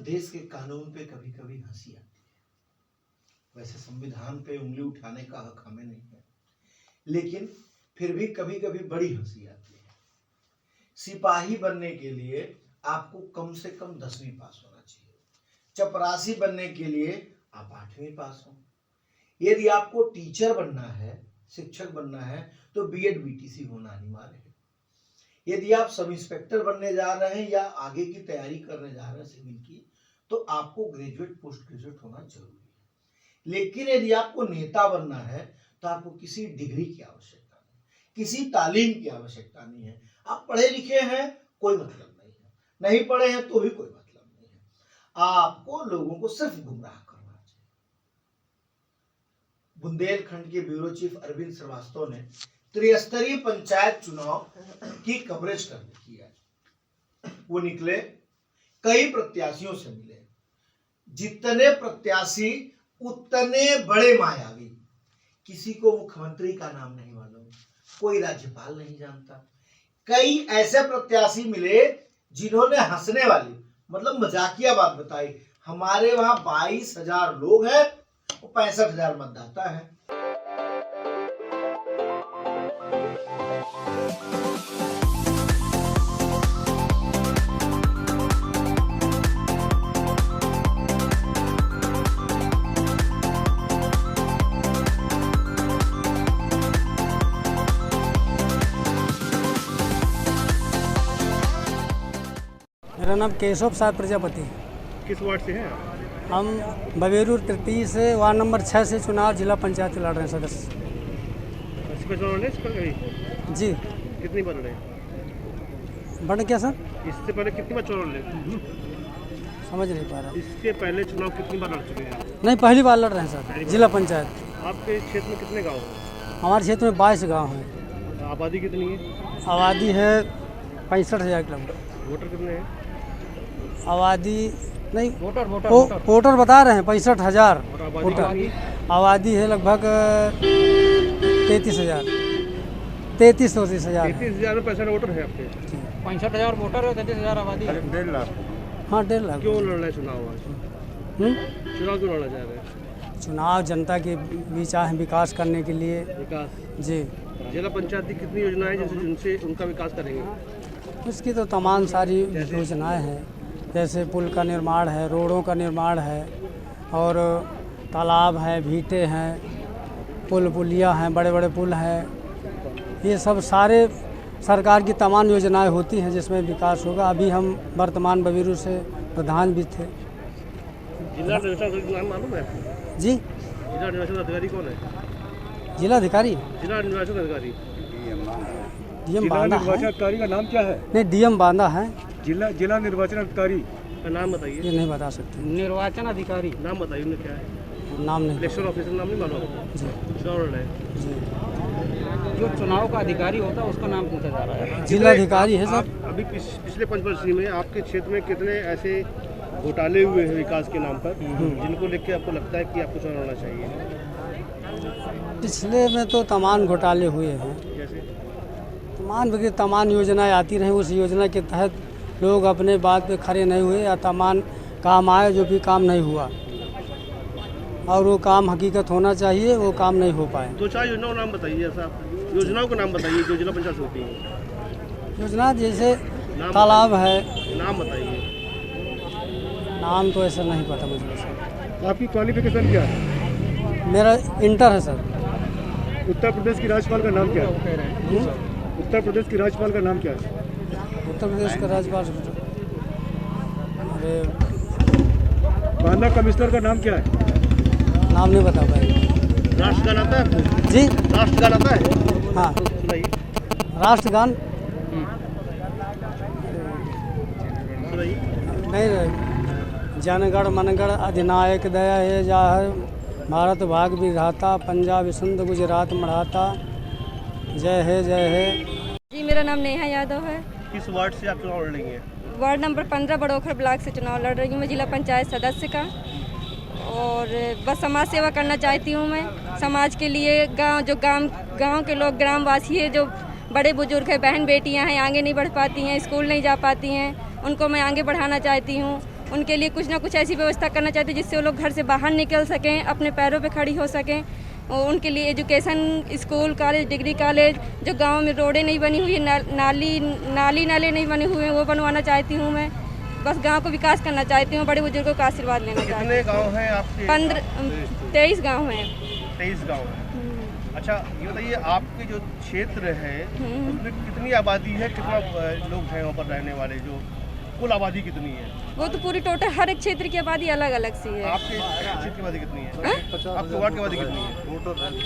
देश के कानून पे कभी कभी हंसी आती है। वैसे संविधान पे उंगली उठाने का हक हमें नहीं है, लेकिन फिर भी कभी कभी बड़ी हंसी आती है। सिपाही बनने के लिए आपको कम से कम 10वीं पास होना चाहिए। चपरासी बनने के लिए आप 8वीं पास हो। यदि आपको टीचर बनना है, शिक्षक बनना है, तो बीएड बीटीसी होना अनिवार्य है। यदि आप सब इंस्पेक्टर बनने जा रहे हैं या आगे की तैयारी करने जा रहे हैं सिविल की, तो आपको ग्रेजुएट पोस्ट ग्रेजुएट होना जरूरी है। लेकिन यदि आपको नेता बनना है तो आपको किसी डिग्री की आवश्यकता नहीं, किसी तालीम की आवश्यकता नहीं है। आप पढ़े लिखे हैं, कोई मतलब नहीं है, नहीं पढ़े हैं तो भी कोई मतलब नहीं है। आपको लोगों को सिर्फ गुमराह करना चाहिए। बुंदेलखंड के ब्यूरो चीफ अरविंद श्रीवास्तव ने त्रिस्तरीय पंचायत चुनाव की कवरेज कर रखी है। वो निकले, कई प्रत्याशियों से मिले। जितने प्रत्याशी उतने बड़े मायावी। किसी को मुख्यमंत्री का नाम नहीं मालूम, कोई राज्यपाल नहीं जानता। कई ऐसे प्रत्याशी मिले जिन्होंने हंसने वाली मतलब मजाकिया बात बताई, हमारे वहां 22,000 लोग हैं, 65,000 मतदाता है। मेरा नाम केशव प्रसाद प्रजापति। किस वार्ड से हैं आप? हम बवेरू तृतीय से वार्ड नंबर 6 से चुनाव जिला पंचायत लड़ रहे हैं सदस्य। इस पर चुनाव लड़े जी। कितनी बार लड़े? बन क्या सर? इससे पहले कितनी बार चुनाव लड़े? समझ नहीं पा रहा। इसके पहले चुनाव कितनी बार लड़ चुके हैं? नहीं, पहली बार लड़ रहे हैं सर जिला पंचायत। आपके क्षेत्र में कितने गाँव हैं? हमारे क्षेत्र में 22 गाँव हैं। आबादी कितनी है? आबादी है 65,000 किलोमीटर। वोटर कितने हैं? आबादी नहीं, वोटर बता रहे हैं 65,000 वोटर। आबादी है लगभग 33,000 में 65,000 वोटर है आपके? 65,000 वोटर है, 33,000 आबादी है। 1.5 लाख। हाँ, 1.5 लाख। क्यों लड़ रहे चुनाव आज? चुनाव क्यों लड़ा जा रहा है? चुनाव जनता के बीच आए हैं विकास करने के लिए। विकास जी। जिला पंचायत की कितनी योजनाएं जिनसे उनका विकास करेंगे? उसकी तो तमाम सारी योजनाएं हैं, जैसे पुल का निर्माण है, रोडों का निर्माण है, और तालाब है, भीटे हैं, पुलिया हैं, बड़े बड़े पुल हैं। ये सब सारे सरकार की तमाम योजनाएं होती हैं जिसमें विकास होगा। अभी हम वर्तमान बवेरू से प्रधान भी थे। जिला निर्वाचन अधिकारी नाम मालूम है आपको? जी। जिला निर्वाचन अधिकारी कौन है? जिलाधिकारी? जिला निर्वाचन अधिकारी डीएम बांदा है। निर्वाचन अधिकारी का नाम क्या है? नहीं, डीएम बांदा है। जिला निर्वाचन अधिकारी का नाम बताइए। ये नहीं बता सकते। निर्वाचन अधिकारी नाम बताइए, उन्हें क्या है? नाम नहीं। इलेक्शन ऑफिसर नाम नहीं मालूम आपको? जी। चुनाव लड़ रहे हैं। जी। जो चुनाव का अधिकारी होता है उसका नाम पूछा जा रहा है। जिलाधिकारी है सर। अभी पिछले 5 वर्ष में आपके क्षेत्र में कितने ऐसे घोटाले हुए हैं विकास के नाम पर जिनको लेकर आपको लगता है कि आपको चुनाव लड़ना चाहिए? पिछले में तो तमाम घोटाले हुए हैं। जैसे तमाम योजनाएं आती रहीं, उस योजना के तहत लोग अपने बात पे खड़े नहीं हुए, या तमाम काम आए जो भी काम नहीं हुआ, और वो काम हकीकत होना चाहिए, वो काम नहीं हो पाए। 2-4 योजनाओं का नाम बताइए। ऐसा योजनाओं का नाम बताइए जो जिला पंचायत होती है। योजना जैसे तालाब है। नाम बताइए। नाम तो ऐसा नहीं पता मुझे सर। आपकी क्वालिफिकेशन क्या है? मेरा इंटर है सर। उत्तर प्रदेश की राज्यपाल का नाम क्या है? उत्तर प्रदेश की राज्यपाल का नाम क्या है? उत्तर प्रदेश का राज्यपाल, अरे बांदा कमिश्नर का नाम क्या है? नाम नहीं बता पाएगा। राष्ट्रगान आता है आपको? जी। राष्ट्रगान आता है? हाँ, सुनाइए। राष्ट्रगान सुनाइए। नहीं, जनगण मनगण अधिनायक दया है जाहर, भारत भाग विधाता, पंजाब सिंध गुजरात मराठा, जय है जय है। जी, मेरा नाम नेहा यादव है। किस वार्ड से आप चुनाव लड़ रही हैं? वार्ड नंबर 15 बड़ोखर ब्लॉक से चुनाव लड़ रही हूँ मैं, जिला पंचायत सदस्य का। और बस समाज सेवा करना चाहती हूँ मैं, समाज के लिए। गांव के लोग, ग्रामवासी है, जो बड़े बुजुर्ग हैं, बहन बेटियां हैं, आगे नहीं बढ़ पाती हैं, स्कूल नहीं जा पाती हैं, उनको मैं आगे बढ़ाना चाहती हूँ। उनके लिए कुछ ना कुछ ऐसी व्यवस्था करना चाहते हैं जिससे वो लोग घर से बाहर निकल सकें, अपने पैरों पे खड़ी हो सकें। और उनके लिए education, school, college, degree college, जो गांव में रोडें नहीं बनी हुई है, नाले नहीं बने हुए हैं, वो बनवाना चाहती हूँ मैं। बस गांव को विकास करना चाहती हूँ, बड़े बुजुर्गों का आशीर्वाद लेना चाहती हूँ। कितने गांव हैं आपके? 23 गाँव हैं। 23 गांव हैं। अच्छा, ये बताइए आपके जो क्षेत्र है उसमें कितनी आबादी है, कितना लोग हैं वहाँ पर रहने वाले, जो कुल आबादी कितनी है? वो तो पूरी टोटल हर एक क्षेत्र की आबादी अलग अलग सी है। आपके क्षेत्र की आबादी कितनी है? आपके वार्ड की आबादी कितनी है?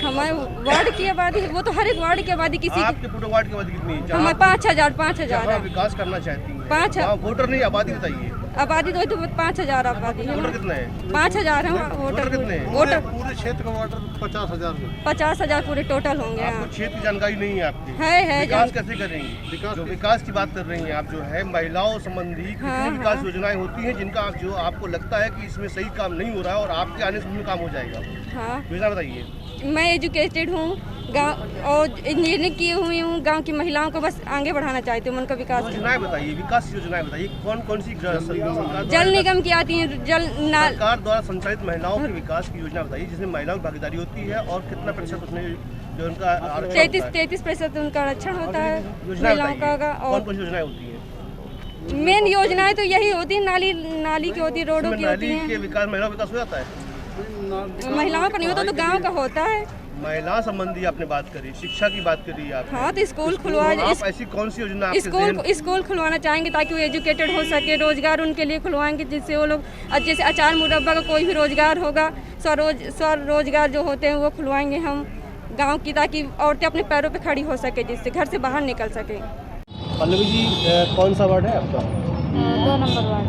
हमारे वार्ड की आबादी, वो तो हर एक वार्ड की आबादी किसी आपके पूरे वार्ड की आबादी कितनी है? हमारे 5000 जहाँ विकास करना चाहती हैं, 5,000 वहाँ वोटर नहीं, आबादी बताइए। आबादी तो 5000 आबादी है। वोटर कितने हैं? 5000 है वोटर कितने हैं? वोटर पूरे क्षेत्र का वोटर 50,000 50,000 पूरे टोटल होंगे। आपको क्षेत्र की जानकारी नहीं है आपकी? है विकास कैसे करेंगी? जो विकास की बात कर रही हैं आप, जो है महिलाओं संबंधी कितनी विकास योजनाएं होती हैं जिनका आप, जो आपको लगता है कि इसमें सही काम नहीं हो रहा है और आपके आने से उसमें काम हो जाएगा? हाँ, योजना बताइए। मैं एजुकेटेड हूँ, गाँव और इंजीनियरिंग की हुई हूँ। गांव की महिलाओं को बस आगे बढ़ाना चाहती हूँ, उनका विकास। योजनाएं बताइए, विकास योजनाएं बताइए, कौन कौन सी जल निगम की आती है, सरकार द्वारा संचालित महिलाओं के विकास की योजना बताइए जिसमें महिलाओं की भागीदारी होती है और कितना प्रतिशत उसमें जो उनका 33% उनका आरक्षण होता है महिलाओं का। और कौन कौन सी योजनाएं होती है? मेन योजनाएं तो यही होती है, नाली की होती है, रोडों की होती है। के विकास, महिलाओं विकास हो जाता है? महिलाओं का नहीं होता तो गाँव का होता है। महिला संबंधी आपने बात करी, शिक्षा की बात करी आप। हाँ, तो स्कूल खुलवा, आप ऐसी कौन सी योजना स्कूल खुलवाना चाहेंगे ताकि वो एजुकेटेड हो सके। रोजगार उनके लिए खुलवाएंगे जिससे वो लोग, जैसे अचार मुरब्बा का कोई भी रोजगार होगा, स्वरोजगार जो होते हैं वो खुलवाएंगे हम गांव की, ताकि औरतें अपने पैरों पे खड़ी हो सके, जिससे घर से बाहर निकल सके। पल्लवी जी, कौन सा वार्ड है आपका? 2 नंबर वार्ड।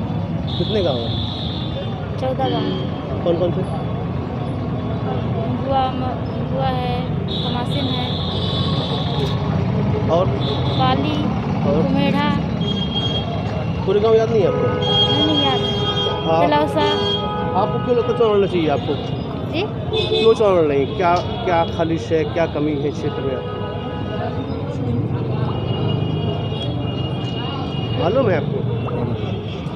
कितने गाँव हैं? 14 गाँव। कौन कौन से? हुआ है, कमासिन है, और पाली, कुमेढ़ा। पूरे गांव याद नहीं है आपको? नहीं याद। बिलौसा। आपको क्यों लगता है चुनाव लड़ना चाहिए आपको? जी, क्यों चुनाव लड़ रही? क्या क्या खालिश है, क्या कमी है क्षेत्र में आपको? मालूम है आपको?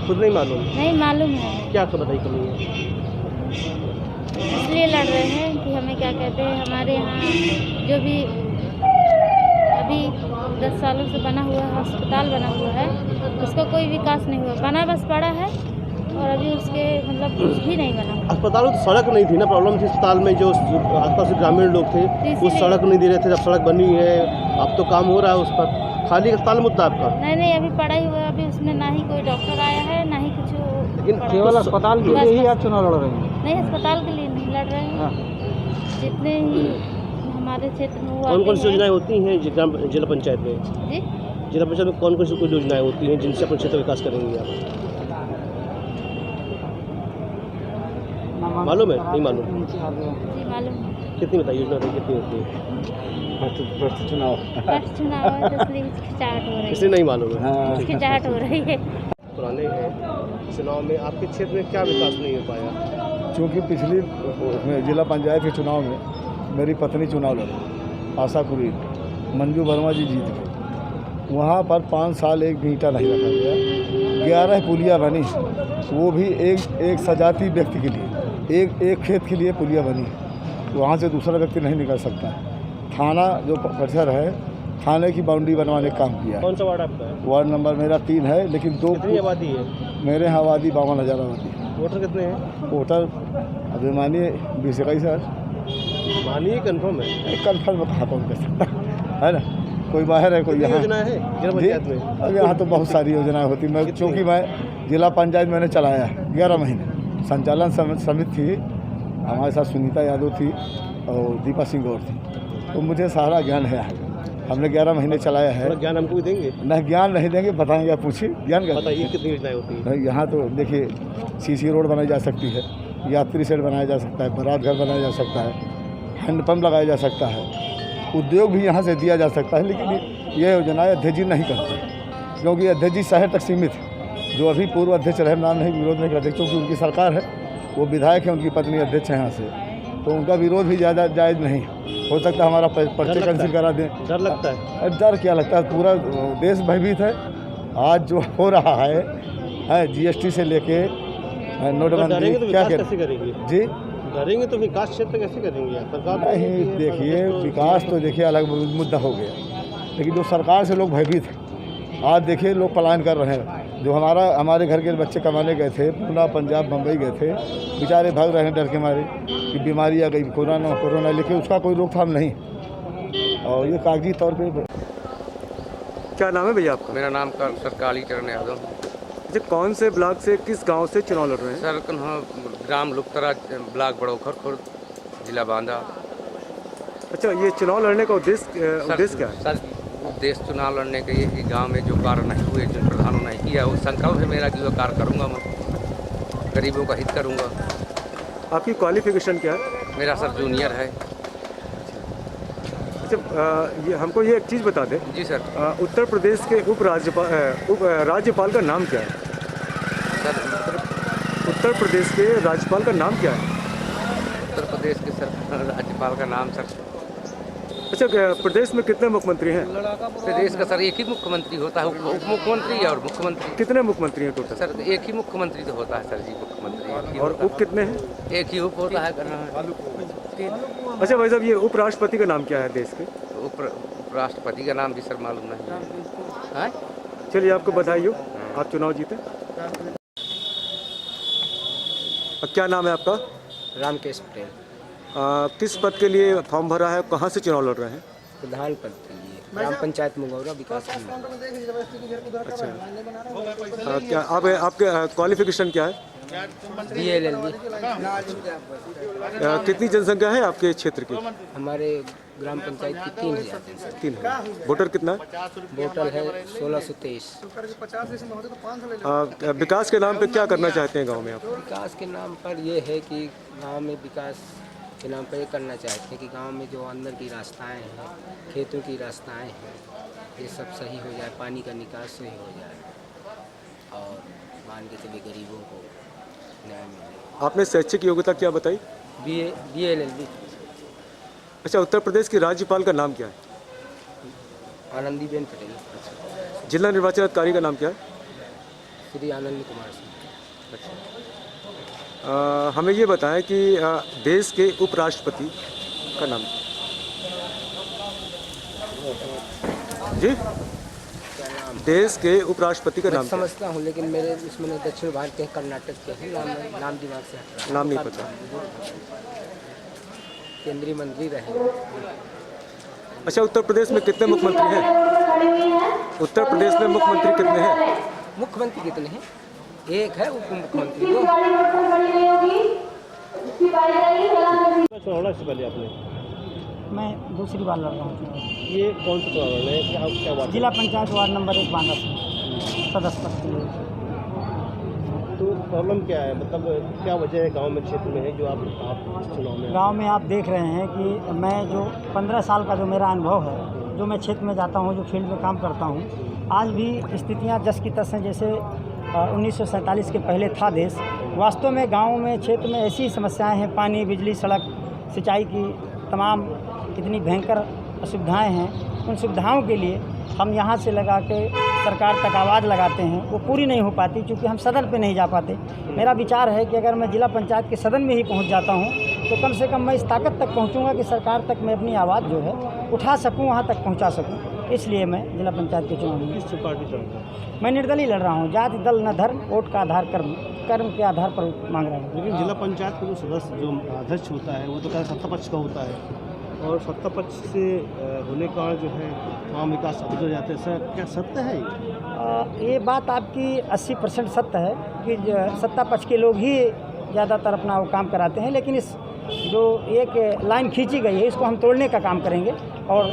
खुद नहीं मालूम? नहीं मालूम है। क्या तो बताइए कमी है? इसलिए लड़ रहे हैं कि हमें क्या कहते हैं, हमारे यहाँ जो भी अभी 10 सालों से बना हुआ अस्पताल बना हुआ है, उसका कोई विकास नहीं हुआ, बना बस पड़ा है और अभी उसके मतलब कुछ भी नहीं बना। अस्पताल में तो सड़क नहीं थी ना, प्रॉब्लम थी अस्पताल में। जो आसपास के ग्रामीण लोग थे वो सड़क नहीं दे रहे थे, जब सड़क बनी है अब तो काम हो रहा है उस पर। खाली अस्पताल मुद्दा आपका? नहीं, अभी पड़ा ही हुआ है, अभी उसमें ना ही कोई डॉक्टर आया है, ना ही कुछ। लेकिन केवल अस्पताल के लिए ही आप चुनाव लड़ रहे हैं? नहीं, अस्पताल के लिए नहीं लड़ रहे हैं। जितने ही हमारे क्षेत्र में हुआ, कौन कौन सी योजनाएं होती हैं जिला पंचायत में? जी, जिला पंचायत में कौन कौन सी योजनाएं होती हैं जिनसे अपने क्षेत्र विकास करेंगे आप? मालूम है? नहीं मालूम? जी मालूम है। कितनी बताइए योजना कितनी होती है? फर्स्ट चुनाव है तो इसलिए हिचकिचाहट हो रही है। इसलिए नहीं मालूम है? हिचकिचाहट हो रही है। पुराने हैं चुनाव में आपके क्षेत्र में क्या विकास नहीं हो पाया? क्योंकि पिछली उसमें जिला पंचायत के चुनाव में मेरी पत्नी चुनाव लड़ी, आशा कुरीन, मंजू वर्मा जी जीत गए। वहाँ पर 5 साल एक भी ईंटा नहीं रखा गया। 11 पुलिया बनी, वो भी एक सजाती व्यक्ति के लिए, एक खेत के लिए पुलिया बनी। वहाँ से दूसरा व्यक्ति नहीं निकल सकता। थाना जो परिसर है, थाने की बाउंड्री बनवाने का काम किया। कौन सा वार्ड आपका है? वार्ड नंबर मेरा 3 है, लेकिन 2 कितनी आबादी है? मेरे यहाँ आबादी 52,000 आबादी है। वोटर कितने हैं? वोटर अभी मानिए 20-21 सर। मानिए कंफर्म है? कंफर्म कहाँ कौन कर सकता है ना, कोई बाहर है कोई यहाँ। योजना है जिला पंचायत में? अब यहाँ तो बहुत सारी योजनाएं होती। मैं चूँकि मैं जिला पंचायत मैंने चलाया 11 महीने, संचालन समिति थी, हमारे साथ सुनीता यादव थी और दीपा सिंह गौर थी, तो मुझे सारा ज्ञान है। हमने 11 महीने चलाया है। ज्ञान हमको भी देंगे? नहीं, ज्ञान नहीं देंगे, बताएंगे। आप पूछिए, ज्ञान का बताइए कितनी योजनाएं होती है? यहाँ तो देखिए, सीसी रोड बनाई जा सकती है, यात्री शेड बनाया जा सकता है, बारात घर बनाया जा सकता है, हैंडपम्प लगाया जा सकता है, उद्योग भी यहाँ से दिया जा सकता है। लेकिन ये योजनाएं अध्यक्ष जी नहीं करते, क्योंकि अध्यक्ष जी शहर तक सीमित है। जो अभी पूर्व अध्यक्ष रहे, नाम नहीं, विरोध नहीं करते, क्योंकि उनकी सरकार है, वो विधायक है, उनकी पत्नी अध्यक्ष है यहाँ से, तो उनका विरोध भी ज़्यादा जायज़ नहीं हो सकता। हमारा पर्चे कैंसिल करा दें। डर लगता है? डर क्या लगता है, पूरा देश भयभीत है। आज जो हो रहा है GST से लेके नोटबंदी डरेंगे तो क्या विकास करें कैसे करेंगे? जी डरेंगे तो विकास क्षेत्र कैसे करेंगे? सरकार नहीं, देखिए विकास तो देखिए अलग मुद्दा हो गया, लेकिन जो सरकार से लोग भयभीत हैं। आज देखिए लोग पलायन कर रहे हैं। जो हमारे घर के बच्चे कमाने गए थे, पूना, पंजाब, बम्बई गए थे, बेचारे भाग रहे हैं डर के मारे कि बीमारी आ गई, कोरोना, लेकिन उसका कोई रोकथाम नहीं। और ये कागजी तौर पे। क्या नाम है भैया आपका? मेरा नाम सर काली चरण यादव। अच्छा, कौन से ब्लॉक से किस गांव से चुनाव लड़ रहे हैं? सर ग्राम लुकतरा, ब्लॉक बड़ौखर, खुर्द, जिला बांदा। अच्छा, ये चुनाव लड़ने का उद्देश्य क्या है? सर उद्देश्य चुनाव लड़ने के ये कि गांव में जो कार्य नहीं हुए, जिन प्रधानों ने किया, वो संकल्प है मेरा कि वो कार्य करूँगा, मैं गरीबों का हित करूँगा। आपकी क्वालिफिकेशन क्या है? मेरा सर जूनियर है। अच्छा, ये हमको ये एक चीज़ बता दें। जी सर। उत्तर प्रदेश के राज्यपाल का नाम क्या है? सर उत्तर प्रदेश के राज्यपाल का नाम क्या है? उत्तर प्रदेश के सर राज्यपाल का नाम सर। अच्छा, प्रदेश में कितने मुख्यमंत्री हैं? प्रदेश का सर एक ही मुख्यमंत्री होता है, उप मुख्यमंत्री और मुख्यमंत्री। कितने मुख्यमंत्री हैं टोटल? सर एक ही मुख्यमंत्री तो होता है सर जी, मुख्यमंत्री। और उप कितने हैं? एक ही उप होता है। अच्छा भाई साहब, ये उपराष्ट्रपति का नाम क्या है देश के? उपराष्ट्रपति का नाम भी सर मालूम नहीं है। चलिए, आपको बधाई हो, आप चुनाव जीते। क्या नाम है आपका? रामकेश पटेल। किस पद के लिए फॉर्म भरा है, कहाँ से चुनाव लड़ रहे हैं? प्रधान पद के लिए ग्राम पंचायत मुगौरा विकास खंड। अच्छा, क्या आपके क्वालिफिकेशन क्या है? BLLB। कितनी जनसंख्या है आपके क्षेत्र की? हमारे ग्राम पंचायत की 3000 3 है। वोटर कितना है? वोटर है 1623। विकास के नाम पे क्या करना चाहते हैं गांव में आप? विकास के नाम पर ये है कि गांव में विकास के नाम पर ये करना चाहते हैं कि गांव में जो अंदर की रास्ताएं हैं, खेतों की रास्ताएं हैं, ये सब सही हो जाए, पानी का निकास सही हो जाए और मान के चलिए गरीबों को न्याय मिले। आपने शैक्षिक योग्यता क्या बताई? BLLB। अच्छा, उत्तर प्रदेश के राज्यपाल का नाम क्या है? आनंदीबेन पटेल। जिला निर्वाचन अधिकारी का नाम क्या है? श्री आनंद कुमार सिंह। हमें ये बताएं कि देश के उपराष्ट्रपति का नाम जी? क्या नाम? देश के उपराष्ट्रपति का नाम क्या है? समझता हूँ, लेकिन मेरे इसमें दक्षिण भारत के कर्नाटक के हैं, नाम दिमाग से हट रहा है। नाम नहीं पता। केंद्रीय मंत्री रहे। अच्छा, उत्तर प्रदेश में कितने मुख्यमंत्री हैं? उत्तर प्रदेश में मुख्यमंत्री कितने हैं? मुख्यमंत्री कितने हैं? एक है, उप मुख्यमंत्री दो। चुनाव लड़ा इससे पहले आपने? मैं दूसरी बार लड़ रहा हूँ। ये कौन सा चुनाव लड़ रहे हैं? क्या क्या बात है? जिला पंचायत वार्ड नंबर 1 बांदा से सदस्य पद के लिए। तो प्रॉब्लम क्या है, मतलब क्या वजह है गांव में, क्षेत्र में है जो आप इस चुनाव में? गांव में आप देख रहे हैं कि मैं जो 15 साल का जो मेरा अनुभव है, जो मैं क्षेत्र में जाता हूँ, जो फील्ड में काम करता हूँ, आज भी स्थितियाँ जस की तस हैं जैसे 1947 के पहले था देश। वास्तव में गाँव में, क्षेत्र में ऐसी समस्याएँ हैं, पानी, बिजली, सड़क, सिंचाई की तमाम इतनी भयंकर असुविधाएँ हैं। उन सुविधाओं के लिए हम यहाँ से लगा के सरकार तक आवाज़ लगाते हैं, वो पूरी नहीं हो पाती क्योंकि हम सदन पे नहीं जा पाते। मेरा विचार है कि अगर मैं जिला पंचायत के सदन में ही पहुँच जाता हूँ तो कम से कम मैं इस ताकत तक पहुँचूँगा कि सरकार तक मैं अपनी आवाज़ जो है उठा सकूँ, वहाँ तक पहुँचा सकूँ। इसलिए मैं जिला पंचायत के चुनाव में किस पार्टी से लड़? मैं निर्दलीय लड़ रहा हूँ। जाति दल न धर्म, वोट का आधार कर्म के आधार पर मांग रहा हूँ। लेकिन जिला पंचायत का जो सदस्य, जो अध्यक्ष होता है, वो तो क्या सत्ता पक्ष का होता है, और सत्ता पक्ष से होने का जो है तमाम विकास गुजर जाते हैं। सर, क्या सत्य है ये बात आपकी 80% सत्य है कि सत्ता पक्ष के लोग ही ज़्यादातर अपना वो काम कराते हैं, लेकिन इस जो एक लाइन खींची गई है इसको हम तोड़ने का काम करेंगे और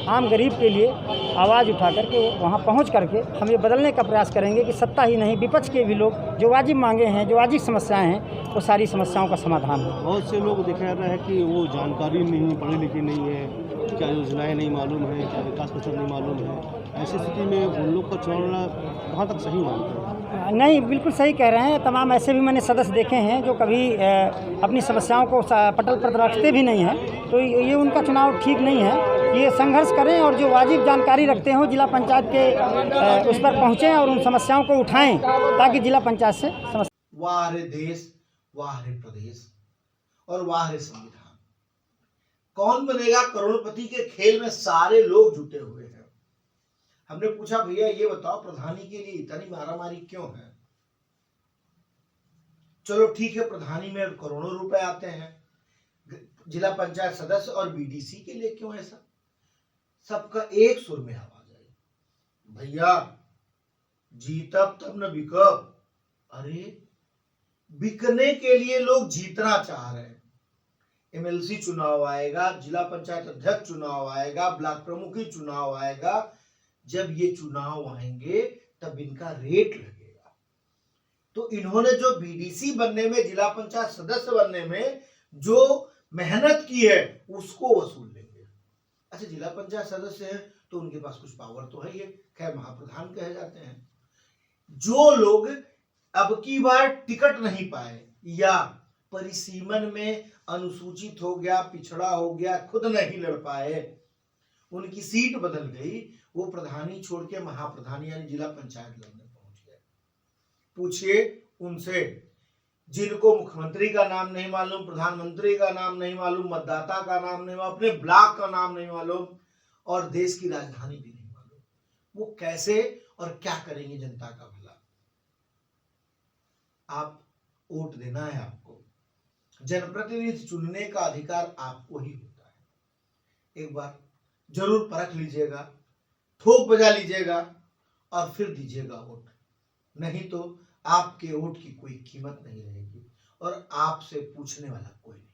आम गरीब के लिए आवाज़ उठा करके वहाँ पहुँच करके हम ये बदलने का प्रयास करेंगे कि सत्ता ही नहीं, विपक्ष के भी लोग जो वाजिब मांगे हैं, जो वाजिब समस्याएं हैं, वो सारी समस्याओं का समाधान हो। बहुत से लोग देखा जा रहा है कि वो जानकारी नहीं है, पढ़े लिखे नहीं है, क्या योजनाएं नहीं मालूम है, क्या विकास परिषद नहीं मालूम है। ऐसी स्थिति में उन लोग का चुनाव कहाँ तक सही मानते हैं? नहीं, बिल्कुल सही कह रहे हैं। तमाम ऐसे भी मैंने सदस्य देखे हैं जो कभी अपनी समस्याओं को पटल पर रखते भी नहीं हैं, तो ये उनका चुनाव ठीक नहीं है। ये संघर्ष करें और जो वाजिब जानकारी रखते हों जिला पंचायत के उस पर पहुँचें और उन समस्याओं को उठाएं ताकि जिला पंचायत से वाह रे देश, वाह रे प्रदेश और वाह रे संविधान। कौन बनेगा करोड़पति के खेल में सारे लोग जुटे हुए हैं। हमने पूछा भैया ये बताओ प्रधानी के लिए इतनी मारामारी क्यों है? चलो ठीक है, प्रधानी में करोड़ों रुपए आते हैं, जिला पंचायत सदस्य और बीडीसी के लिए क्यों ऐसा? सबका एक सुर में आवाज आई, भैया जीतब तब न बिकब। अरे बिकने के लिए लोग जीतना चाह रहे हैं। एमएलसी चुनाव आएगा, जिला पंचायत अध्यक्ष चुनाव आएगा, ब्लॉक प्रमुखी चुनाव आएगा। जब ये चुनाव आएंगे तब इनका रेट लगेगा। तो इन्होंने जो बीडीसी बनने में, जिला पंचायत सदस्य बनने में जो मेहनत की है उसको वसूल लेंगे। अच्छा, जिला पंचायत सदस्य है तो उनके पास कुछ पावर तो है ही, खैर महाप्रधान कहे जाते हैं। जो लोग अब की बार टिकट नहीं पाए या परिसीमन में अनुसूचित हो गया, पिछड़ा हो गया, खुद नहीं लड़ पाए, उनकी सीट बदल गई, वो प्रधानी छोड़ के महाप्रधानी यानी जिला पंचायत लड़ने पहुंच गए। पूछिए उनसे, जिनको मुख्यमंत्री का नाम नहीं मालूम, प्रधानमंत्री का नाम नहीं मालूम, मतदाता का नाम नहीं मालूम, अपने ब्लॉक का नाम नहीं मालूम और देश की राजधानी भी नहीं मालूम, वो कैसे और क्या करेंगे जनता का भला? आप वोट देना है, आपको जनप्रतिनिधि चुनने का अधिकार आपको ही होता है। एक बार जरूर परख लीजिएगा, ठोक बजा लीजिएगा और फिर दीजिएगा वोट। नहीं तो आपके वोट की कोई कीमत नहीं रहेगी और आपसे पूछने वाला कोई नहीं।